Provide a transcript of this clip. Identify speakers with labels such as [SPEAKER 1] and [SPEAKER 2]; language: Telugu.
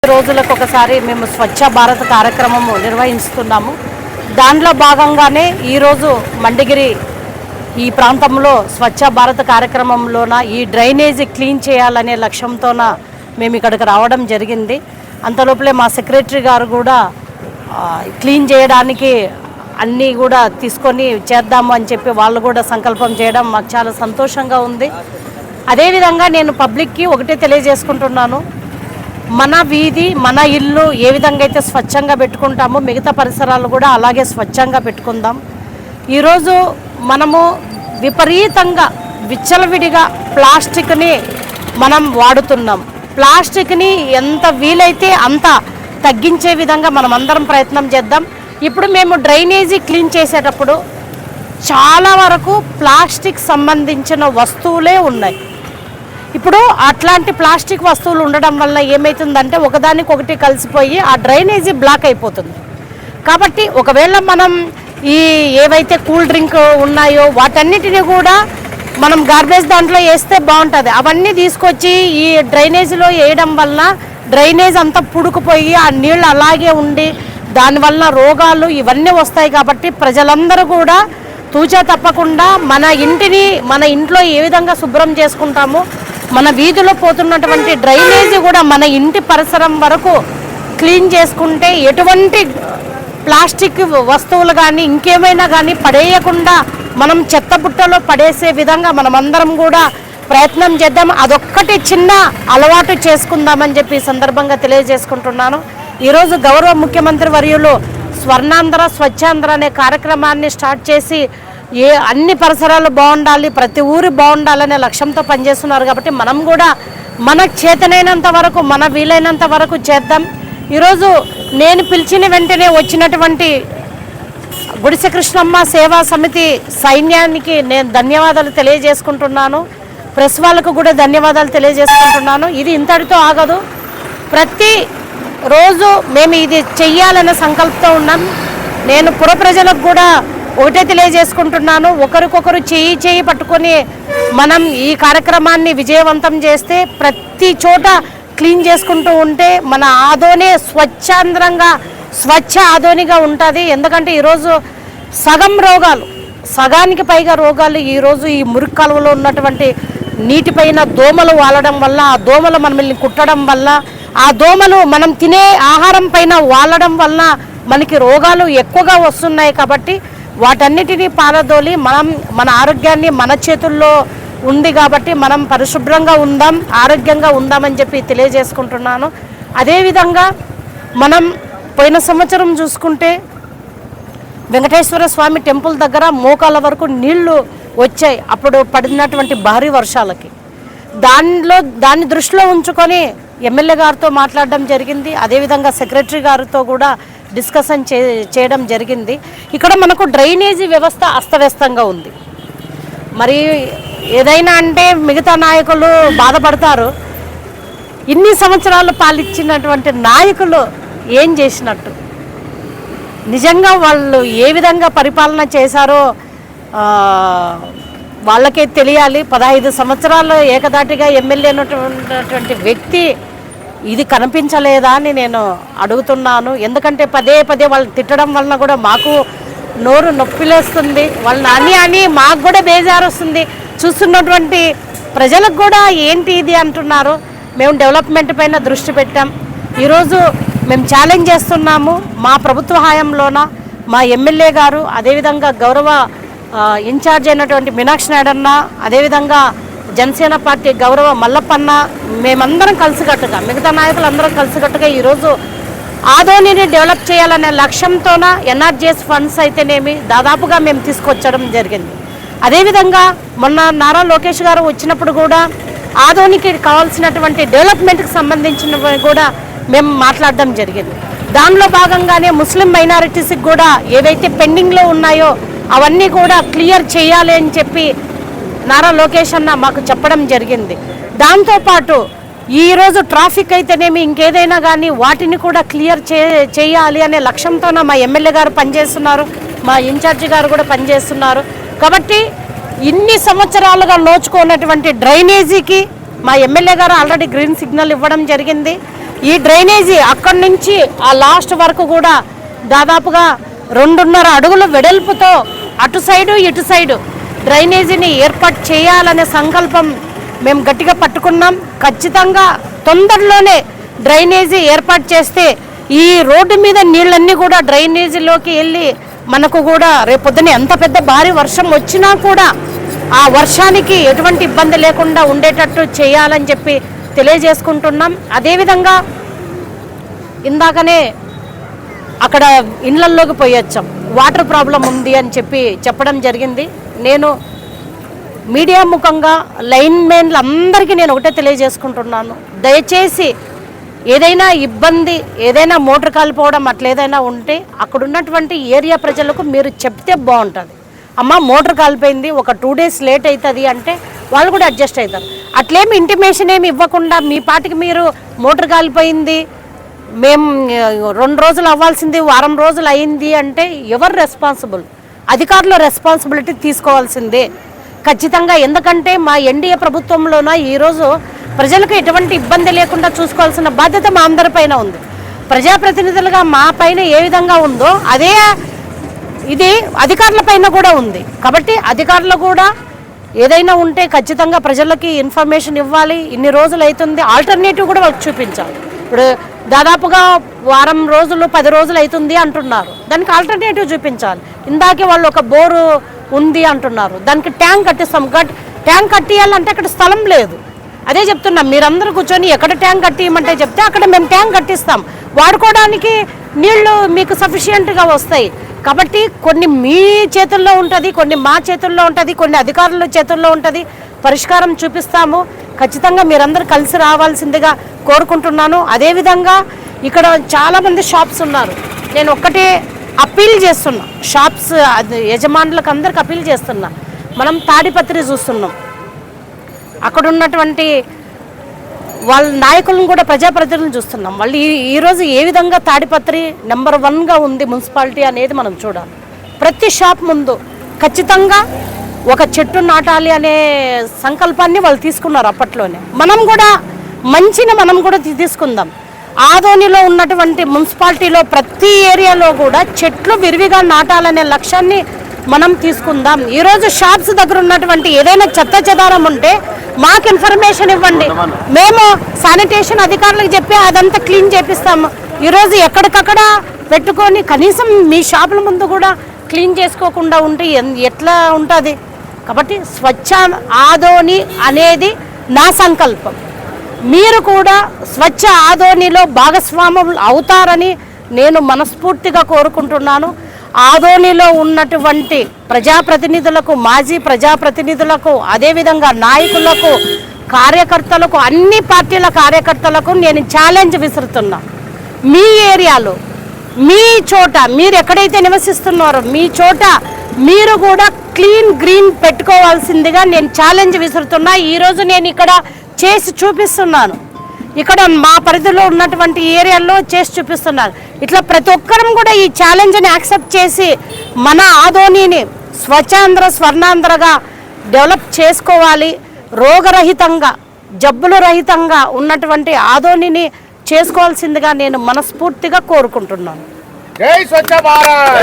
[SPEAKER 1] రోజులకు ఒకసారి మేము స్వచ్ఛ భారత్ కార్యక్రమము నిర్వహిస్తున్నాము. దాంట్లో భాగంగానే ఈరోజు మండిగిరి ఈ ప్రాంతంలో స్వచ్ఛ భారత్ కార్యక్రమంలోన ఈ డ్రైనేజీ క్లీన్ చేయాలనే లక్ష్యంతోన మేము ఇక్కడికి రావడం జరిగింది. అంతలోపలే మా సెక్రటరీ గారు కూడా క్లీన్ చేయడానికి అన్నీ కూడా తీసుకొని చేద్దాము అని చెప్పి వాళ్ళు కూడా సంకల్పం చేయడం మాకు చాలా సంతోషంగా ఉంది. అదేవిధంగా నేను పబ్లిక్కి ఒకటే తెలియజేసుకుంటున్నాను, మన వీధి మన ఇల్లు ఏ విధంగా అయితే స్వచ్ఛంగా పెట్టుకుంటామో మిగతా పరిసరాలు కూడా అలాగే స్వచ్ఛంగా పెట్టుకుందాం. ఈరోజు మనము విపరీతంగా విచ్చలవిడిగా ప్లాస్టిక్ని మనం వాడుతున్నాం. ప్లాస్టిక్ని ఎంత వీలైతే అంత తగ్గించే విధంగా మనం అందరం ప్రయత్నం చేద్దాం. ఇప్పుడు మేము డ్రైనేజీ క్లీన్ చేసేటప్పుడు చాలా వరకు ప్లాస్టిక్ సంబంధించిన వస్తువులే ఉన్నాయి. ఇప్పుడు అట్లాంటి ప్లాస్టిక్ వస్తువులు ఉండడం వల్ల ఏమవుతుందంటే ఒకదానికొకటి కలిసిపోయి ఆ డ్రైనేజీ బ్లాక్ అయిపోతుంది. కాబట్టి ఒకవేళ మనం ఈ ఏవైతే కూల్ డ్రింక్ ఉన్నాయో వాటన్నిటిని కూడా మనం గార్బేజ్ దాంట్లో వేస్తే బాగుంటుంది. అవన్నీ తీసుకొచ్చి ఈ డ్రైనేజీలో వేయడం వల్ల డ్రైనేజ్ అంతా పుడుకుపోయి ఆ నీళ్ళు అలాగే ఉండి దానివల్ల రోగాలు ఇవన్నీ వస్తాయి. కాబట్టి ప్రజలందరూ కూడా తూచా తప్పకుండా మన ఇంట్లో ఏ విధంగా శుభ్రం చేసుకుంటామో మన వీధిలో పోతున్నటువంటి డ్రైనేజీ కూడా మన ఇంటి పరిసరం వరకు క్లీన్ చేసుకుంటే ఎటువంటి ప్లాస్టిక్ వస్తువులు కానీ ఇంకేమైనా కానీ పడేయకుండా మనం చెత్తబుట్టలో పడేసే విధంగా మనమందరం కూడా ప్రయత్నం చేద్దాం. అదొక్కటి చిన్న అలవాటు చేసుకుందామని చెప్పి ఈ సందర్భంగా తెలియజేసుకుంటున్నాను. ఈరోజు గౌరవ ముఖ్యమంత్రి వర్యులు స్వర్ణాంధ్ర స్వచ్ఛాంధ్ర అనే కార్యక్రమాన్ని స్టార్ట్ చేసి అన్ని పరిసరాలు బాగుండాలి, ప్రతి ఊరి బాగుండాలనే లక్ష్యంతో పనిచేస్తున్నారు. కాబట్టి మనం కూడా మనకు చేతనైనంత వరకు మన వీలైనంత వరకు చేద్దాం. ఈరోజు నేను పిలిచిన వెంటనే వచ్చినటువంటి గుడిసె కృష్ణమ్మ సేవా సమితి సైన్యానికి నేను ధన్యవాదాలు తెలియజేసుకుంటున్నాను. ప్రెస్ వాళ్ళకు కూడా ధన్యవాదాలు తెలియజేసుకుంటున్నాను. ఇది ఇంతటితో ఆగదు. ప్రతి రోజు మేము ఇది చెయ్యాలనే సంకల్పంతో ఉన్నాం. నేను పుర ప్రజలకు కూడా ఒకటే తెలియజేసుకుంటున్నాను, ఒకరికొకరు చేయి పట్టుకొని మనం ఈ కార్యక్రమాన్ని విజయవంతం చేస్తే ప్రతి చోట క్లీన్ చేసుకుంటూ ఉంటే మన ఆదోనే స్వచ్ఛ ఆదోనిగా ఉంటుంది. ఎందుకంటే ఈరోజు సగానికి పైగా రోగాలు ఈరోజు ఈ మురికి కాలువలో ఉన్నటువంటి నీటిపైన దోమలు వాలడం వల్ల, ఆ దోమలు మనల్ని కుట్టడం వల్ల, ఆ దోమలు మనం తినే ఆహారం పైన వాలడం వల్ల మనకి రోగాలు ఎక్కువగా వస్తున్నాయి. కాబట్టి వాటన్నిటినీ పారదోలి మన ఆరోగ్యాన్ని మన చేతుల్లో ఉంది. కాబట్టి మనం పరిశుభ్రంగా ఉందాం, ఆరోగ్యంగా ఉందామని చెప్పి తెలియజేసుకుంటున్నాను. అదేవిధంగా మనం పోయిన సంవత్సరం చూసుకుంటే వెంకటేశ్వర స్వామి టెంపుల్ దగ్గర మోకాళ్ళ వరకు నీళ్లు వచ్చాయి అప్పుడు పడినటువంటి భారీ వర్షాలకి. దాన్ని దృష్టిలో ఉంచుకొని ఎమ్మెల్యే గారితో మాట్లాడడం జరిగింది. అదేవిధంగా సెక్రటరీ గారితో కూడా డిస్కషన్ చేయడం జరిగింది. ఇక్కడ మనకు డ్రైనేజీ వ్యవస్థ అస్తవ్యస్తంగా ఉంది. మరి ఏదైనా అంటే మిగతా నాయకులు బాధపడతారు, ఇన్ని సంవత్సరాలు పాలించినటువంటి నాయకులు ఏం చేసినట్టు, నిజంగా వాళ్ళు ఏ విధంగా పరిపాలన చేశారో వాళ్ళకే తెలియాలి. 15 సంవత్సరాలు ఏకదాటిగా ఎమ్మెల్యే ఉన్నటువంటి వ్యక్తి ఇది కనిపించలేదా అని నేను అడుగుతున్నాను. ఎందుకంటే పదే వాళ్ళు తిట్టడం వలన కూడా మాకు నోరు నొప్పిలేస్తుంది. వాళ్ళని అని మాకు కూడా బేజారు వస్తుంది. చూస్తున్నటువంటి ప్రజలకు కూడా ఏంటి ఇది అంటున్నారు. మేము డెవలప్మెంట్ పైన దృష్టి పెట్టాం. ఈరోజు మేము ఛాలెంజ్ చేస్తున్నాము. మా ప్రభుత్వ హయాంలోన మా ఎమ్మెల్యే గారు, అదేవిధంగా గౌరవ ఇన్ఛార్జ్ అయినటువంటి మీనాక్షి నాయుడన్న, అదేవిధంగా జనసేన పార్టీ గౌరవ మల్లప్పన్న, మేమందరం కలిసికట్టుగా, మిగతా నాయకులందరం కలిసికట్టుగా ఈరోజు ఆదోనిని డెవలప్ చేయాలనే లక్ష్యంతోన ఎన్ఆర్జీఎస్ ఫండ్స్ అయితేనేమి దాదాపుగా మేము తీసుకొచ్చడం జరిగింది. అదేవిధంగా మొన్న నారా లోకేష్ గారు వచ్చినప్పుడు కూడా ఆదోనికి కావాల్సినటువంటి డెవలప్మెంట్కి సంబంధించినవి కూడా మేము మాట్లాడడం జరిగింది. దానిలో భాగంగానే ముస్లిం మైనారిటీస్కి కూడా ఏవైతే పెండింగ్లో ఉన్నాయో అవన్నీ కూడా క్లియర్ చేయాలి అని చెప్పి నారా లోకేష్ అన్న మాకు చెప్పడం జరిగింది. దాంతోపాటు ఈరోజు ట్రాఫిక్ అయితేనేమి ఇంకేదైనా కానీ వాటిని కూడా క్లియర్ చేయాలి అనే లక్ష్యంతోనే మా ఎమ్మెల్యే గారు పనిచేస్తున్నారు, మా ఇన్ఛార్జి గారు కూడా పనిచేస్తున్నారు. కాబట్టి ఇన్ని సంవత్సరాలుగా నోచుకున్నటువంటి డ్రైనేజీకి మా ఎమ్మెల్యే గారు ఆల్రెడీ గ్రీన్ సిగ్నల్ ఇవ్వడం జరిగింది. ఈ డ్రైనేజీ అక్కడి నుంచి ఆ లాస్ట్ వరకు కూడా దాదాపుగా 2.5 అడుగుల వెడల్పుతో అటు సైడు ఇటు సైడు డ్రైనేజీని ఏర్పాటు చేయాలనే సంకల్పం మేము గట్టిగా పట్టుకున్నాం. ఖచ్చితంగా తొందరలోనే డ్రైనేజీ ఏర్పాటు చేస్తే ఈ రోడ్డు మీద నీళ్ళన్నీ కూడా డ్రైనేజీలోకి వెళ్ళి మనకు కూడా రేపొద్దున ఎంత పెద్ద భారీ వర్షం వచ్చినా కూడా ఆ వర్షానికి ఎటువంటి ఇబ్బంది లేకుండా ఉండేటట్టు చేయాలని చెప్పి తెలియజేసుకుంటున్నాం. అదేవిధంగా ఇందాకనే అక్కడ ఇళ్లల్లోకి పోయొచ్చాం, వాటర్ ప్రాబ్లం ఉంది అని చెప్పడం జరిగింది. నేను మీడియా ముఖంగా లైన్ మెన్లు అందరికీ నేను ఒకటే తెలియజేసుకుంటున్నాను, దయచేసి ఏదైనా ఇబ్బంది, ఏదైనా మోటార్ కాలిపోవడం అట్లా ఏదైనా ఉంటే అక్కడ ఉన్నటువంటి ఏరియా ప్రజలకు మీరు చెప్తే బాగుంటుంది. అమ్మ మోటార్ కాలిపోయింది, ఒక 2 days లేట్ అవుతుంది అంటే వాళ్ళు కూడా అడ్జస్ట్ అవుతారు. అట్లేమి ఇంటిమేషన్ ఏమి ఇవ్వకుండా మీ పాటికి మీరు మోటార్ కాలిపోయింది, మేము 2 రోజులు అవ్వాల్సింది 1 వారం రోజులు అయింది అంటే ఎవరు రెస్పాన్సిబుల్? అధికారులు రెస్పాన్సిబిలిటీ తీసుకోవాల్సిందే ఖచ్చితంగా. ఎందుకంటే మా ఎన్డీఏ ప్రభుత్వంలోన ఈరోజు ప్రజలకు ఎటువంటి ఇబ్బంది లేకుండా చూసుకోవాల్సిన బాధ్యత మా అందరిపైన ఉంది. ప్రజాప్రతినిధులుగా మా పైన ఏ విధంగా ఉందో అదే ఇది అధికారుల పైన కూడా ఉంది. కాబట్టి అధికారులు కూడా ఏదైనా ఉంటే ఖచ్చితంగా ప్రజలకి ఇన్ఫర్మేషన్ ఇవ్వాలి. ఇన్ని రోజులు అవుతుంది, ఆల్టర్నేటివ్ కూడా వాళ్ళకి చూపించాలి. ఇప్పుడు దాదాపుగా 1 వారం రోజులు 10 రోజులు అవుతుంది అంటున్నారు, దానికి ఆల్టర్నేటివ్ చూపించాలి. ఇందాకే వాళ్ళు ఒక బోరు ఉంది అంటున్నారు, దానికి ట్యాంక్ కట్టిస్తాం. ట్యాంక్ కట్టియాలంటే అక్కడ స్థలం లేదు. అదే చెప్తున్నాం, మీరందరూ కూర్చొని ఎక్కడ ట్యాంక్ కట్టియమంటే చెప్తే అక్కడ మేము ట్యాంక్ కట్టిస్తాం. వాడుకోవడానికి నీళ్లు మీకు సఫిషియెంట్గా వస్తాయి. కాబట్టి కొన్ని మీ చేతుల్లో ఉంటుంది, కొన్ని మా చేతుల్లో ఉంటుంది, కొన్ని అధికారుల చేతుల్లో ఉంటుంది. పరిష్కారం చూపిస్తాము. ఖచ్చితంగా మీరందరూ కలిసి రావాల్సిందిగా కోరుకుంటున్నాను. అదేవిధంగా ఇక్కడ చాలామంది షాప్స్ ఉన్నారు. నేను ఒక్కటే అప్పీల్ చేస్తున్నా, షాప్స్ యజమానులకు అందరికి అప్పీల్ చేస్తున్నా. మనం తాడిపత్రి చూస్తున్నాం, అక్కడ ఉన్నటువంటి వాళ్ళ నాయకులను కూడా ప్రజాప్రతినిధులను చూస్తున్నాం. వాళ్ళు ఈరోజు ఏ విధంగా తాడిపత్రి నెంబర్ 1గా ఉంది మున్సిపాలిటీ అనేది మనం చూడాలి. ప్రతి షాప్ ముందు ఖచ్చితంగా ఒక చెట్టు నాటాలి అనే సంకల్పాన్ని వాళ్ళు తీసుకున్నారు అప్పట్లోనే. మనం కూడా తీసుకుందాం. ఆదోనిలో ఉన్నటువంటి మున్సిపాలిటీలో ప్రతి ఏరియాలో కూడా చెట్లు విరివిగా నాటాలనే లక్ష్యాన్ని మనం తీసుకుందాం. ఈరోజు షాప్స్ దగ్గర ఉన్నటువంటి ఏదైనా చెత్త చెదారం ఉంటే మాకు ఇన్ఫర్మేషన్ ఇవ్వండి, మేము శానిటేషన్ అధికారులకు చెప్పి అదంతా క్లీన్ చేపిస్తాము. ఈరోజు ఎక్కడికక్కడ పెట్టుకొని కనీసం మీ షాపుల ముందు కూడా క్లీన్ చేసుకోకుండా ఉంటే ఎట్లా ఉంటుంది? కాబట్టి స్వచ్ఛ ఆదోని అనేది నా సంకల్పం. మీరు కూడా స్వచ్ఛ ఆదోనిలో భాగస్వాములు అవుతారని నేను మనస్ఫూర్తిగా కోరుకుంటున్నాను. ఆదోనిలో ఉన్నటువంటి ప్రజాప్రతినిధులకు, మాజీ ప్రజాప్రతినిధులకు, అదేవిధంగా నాయకులకు, కార్యకర్తలకు, అన్ని పార్టీల కార్యకర్తలకు నేను ఛాలెంజ్ విసురుతున్నా. మీ ఏరియాలో, మీ చోట, మీరు ఎక్కడైతే నివసిస్తున్నారో మీ చోట మీరు కూడా క్లీన్ గ్రీన్ పెట్టుకోవాల్సిందిగా నేను ఛాలెంజ్ విసురుతున్నా. ఈరోజు నేను ఇక్కడ చేసి చూపిస్తున్నాను. ఇక్కడ మా పరిధిలో ఉన్నటువంటి ఏరియాల్లో చేసి చూపిస్తున్నారు. ఇట్లా ప్రతి ఒక్కరం కూడా ఈ ఛాలెంజ్ని యాక్సెప్ట్ చేసి మన ఆదోనిని స్వచ్ఛాంధ్ర స్వర్ణాంధ్రగా డెవలప్ చేసుకోవాలి. రోగరహితంగా, జబ్బుల రహితంగా ఉన్నటువంటి ఆదోనిని చేసుకోవాల్సిందిగా నేను మనస్ఫూర్తిగా కోరుకుంటున్నాను.
[SPEAKER 2] జై స్వచ్ఛ భారత్.